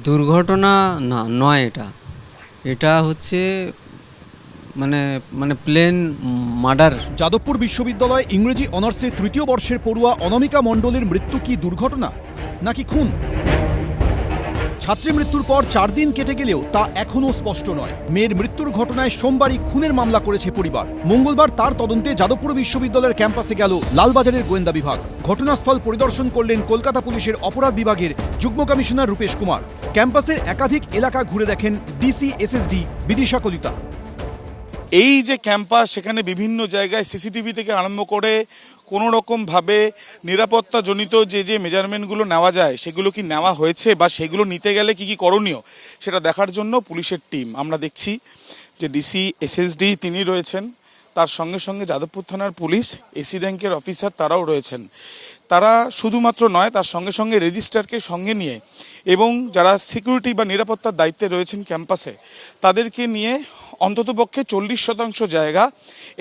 দুর্ঘটনা না নয়, এটা হচ্ছে মানে মানে প্লেন মার্ডার। যাদবপুর বিশ্ববিদ্যালয় ইংরেজি অনার্সের তৃতীয় বর্ষের পড়ুয়া অনামিকা মণ্ডলের মৃত্যু কি দুর্ঘটনা নাকি খুন? ছাত্রী মৃত্যুর পর 4 দিন কেটে গেলেও তা এখনও স্পষ্ট নয়। মেয়ের মৃত্যুর ঘটনায় সোমবারই খুনের মামলা করেছে পরিবার। মঙ্গলবার তার তদন্তে যাদবপুর বিশ্ববিদ্যালয়ের ক্যাম্পাসে গেল লালবাজারের গোয়েন্দা বিভাগ। ঘটনাস্থল পরিদর্শন করলেন কলকাতা পুলিশের অপরাধ বিভাগের যুগ্ম কমিশনার রূপেশ কুমার। ক্যাম্পাসের একাধিক এলাকা ঘুরে দেখেন ডিসি এসএসডি বিদিশা কলিতা। এই যে ক্যাম্পাস, সেখানে বিভিন্ন জায়গায় সিসিটিভি থেকে আরম্ভ করে কোনো রকমভাবে নিরাপত্তাজনিত যে মেজারমেন্টগুলো নেওয়া যায় সেগুলো কি নেওয়া হয়েছে বা সেগুলো নিতে গেলে কি করণীয় সেটা দেখার জন্য পুলিশের টিম আমরা দেখছি যে ডিসি এসএসডি তিনি রয়েছেন, তার সঙ্গে সঙ্গে যাদবপুর থানার পুলিশ এসি র্যাঙ্কের অফিসার তারাও রয়েছেন। তারা শুধুমাত্র নয়, তার সঙ্গে সঙ্গে রেজিস্ট্রারকে সঙ্গে নিয়ে এবং যারা সিকিউরিটি বা নিরাপত্তার দায়িত্বে রয়েছেন ক্যাম্পাসে তাদেরকে নিয়ে অন্ততপক্ষে 40% জায়গা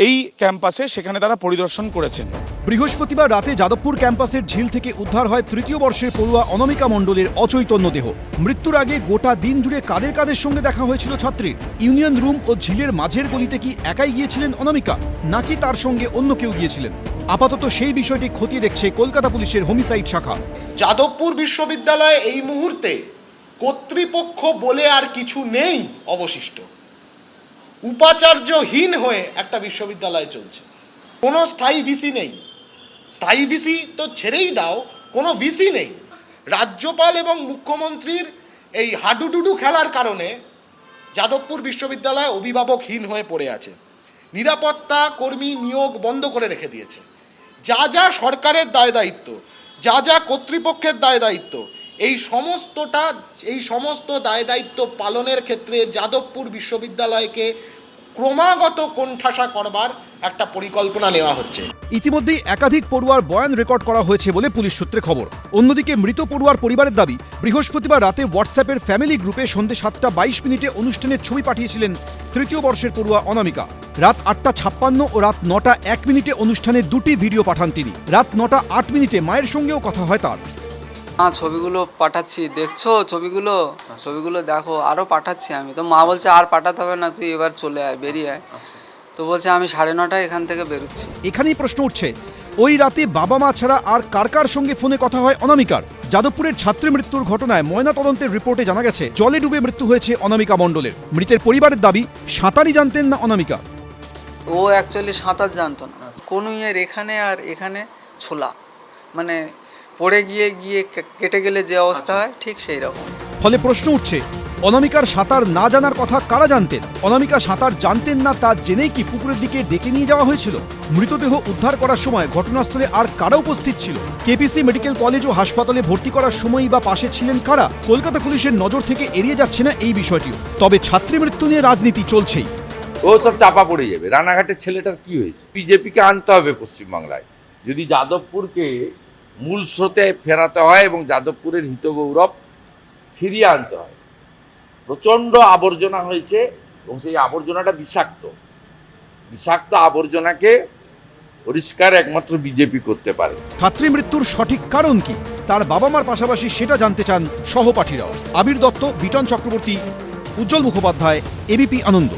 এই ক্যাম্পাসে সেখানে তারা পরিদর্শন করেছেন। বৃহস্পতিবার রাতে যাদবপুর ক্যাম্পাসের ঝিল থেকে উদ্ধার হয় তৃতীয় বর্ষের পড়ুয়া অনামিকা মণ্ডলের অচৈতন্য দেহ। মৃত্যুর আগে গোটা দিন জুড়ে কাদের কাদের সঙ্গে দেখা হয়েছিল ছাত্রীর? ইউনিয়ন রুম ও ঝিলের মাঝের গলিতে কি একাই গিয়েছিলেন অনামিকা, নাকি তার সঙ্গে অন্য কেউ গিয়েছিলেন? আপাতত সেই বিষয়টি খতিয়ে দেখছে কলকাতা পুলিশের হোমিসাইড শাখা। যাদবপুর বিশ্ববিদ্যালয়ে এই মুহূর্তে কর্তৃপক্ষ বলে আর কিছু নেই অবশিষ্ট। উপাচার্যহীন হয়ে একটা বিশ্ববিদ্যালয় চলছে। কোনো স্থায়ী ভিসি নেই। স্থায়ী ভিসি তো ছেড়েই দাও, কোনো ভিসি নেই। রাজ্যপাল এবং মুখ্যমন্ত্রীর এই হাডুডুডু খেলার কারণে যাদবপুর বিশ্ববিদ্যালয় অভিভাবকহীন হয়ে পড়ে আছে। নিরাপত্তা কর্মী নিয়োগ বন্ধ করে রেখে দিয়েছে। যা যা সরকারের দায় দায়িত্ব, যা যা কর্তৃপক্ষের দায় দায়িত্ব, এই সমস্ত দায় দায়িত্ব পালনের ক্ষেত্রে যাদবপুর বিশ্ববিদ্যালয়কে ক্রমাগত কোণঠাসা করবার একটা পরিকল্পনা নেওয়া হচ্ছে। ইতিমধ্যেই একাধিক পড়ুয়ার বয়ান রেকর্ড করা হয়েছে বলে পুলিশ সূত্রে খবর। অন্যদিকে মৃত পড়ুয়ার পরিবারের দাবি, বৃহস্পতিবার রাতে হোয়াটসঅ্যাপের ফ্যামিলি গ্রুপে সন্ধ্যে 7:22 অনুষ্ঠানের ছবি পাঠিয়েছিলেন তৃতীয় বর্ষের পড়ুয়া অনামিকা। রাত 8:56 ও রাত 9:01 অনুষ্ঠানের দুটি ভিডিও পাঠান তিনি। রাত 9:08 মায়ের সঙ্গেও কথা হয় তার। ছবিগুলো পাঠাচ্ছি, দেখছো ছবিগুলো দেখো, আরও পাঠাচ্ছি আমি। তো মা বলছে আর পাঠাতে হবে না, তুই এবার চলে আয়, বেরিয়ে আয়। তো বলছে আমি 9:30 এখান থেকে বেরোচ্ছি। এখানেই প্রশ্ন উঠছে, ওই রাতে বাবা মা ছাড়া আর কার কার সঙ্গে ফোনে কথা হয় অনামিকার? যাদবপুরের ছাত্রী মৃত্যুর ঘটনায় ময়নাতদন্তের রিপোর্টে জানা গেছে জলে ডুবে মৃত্যু হয়েছে অনামিকা মণ্ডলের। মৃতের পরিবারের দাবি, সাঁতারই জানতেন না অনামিকা। ও অ্যাকচুয়ালি সাঁতার জানতো না। কোনো এখানে আর এখানে ছোলা, মানে পড়ে গিয়ে কেটে গেলে যে অবস্থা হয় ঠিক সেই রকম। ফলে প্রশ্ন উঠছে, অনামিকার সাঁতার না জানার কথা কারা জানতেন? অনামিকা সাঁতার জানতেন না তা জেনেই কি পুকুরের দিকে ডেকে নিয়ে যাওয়া হয়েছিল? মৃতদেহ উদ্ধার করার সময় ঘটনাস্থলে আর কারা উপস্থিত ছিল? কেপিসি মেডিকেল কলেজ ও হাসপাতালে ভর্তি করার সময়ই বা পাশে ছিলেন কারা? কলকাতা পুলিশের নজর থেকে এড়িয়ে যাচ্ছে না এই বিষয়টিও। তবে ছাত্রী মৃত্যু নিয়ে রাজনীতি চলছেই। ও সব চাপা পড়ে যাবে। রানাঘাটের ছেলেটার কি হয়েছে? বিজেপিকে আনতে হবে পশ্চিমবাংলায়, যদি যাদবপুরকে মূল স্রোতে ফেরাতে হয় এবং যাদবপুরের হিতগৌরব ফিরিয়ে আনতে হয়। প্রচণ্ড আবর্জনা হয়েছে এবং সেই আবর্জনাটা বিষাক্ত আবর্জনাকে পরিষ্কার একমাত্র বিজেপি করতে পারে। ছাত্রী মৃত্যুর সঠিক কারণ কি, তার বাবা মার পাশাপাশি সেটা জানতে চান সহপাঠীরাও। আবির দত্ত, বিটন চক্রবর্তী, উজ্জ্বল মুখোপাধ্যায়, এবিপি আনন্দ।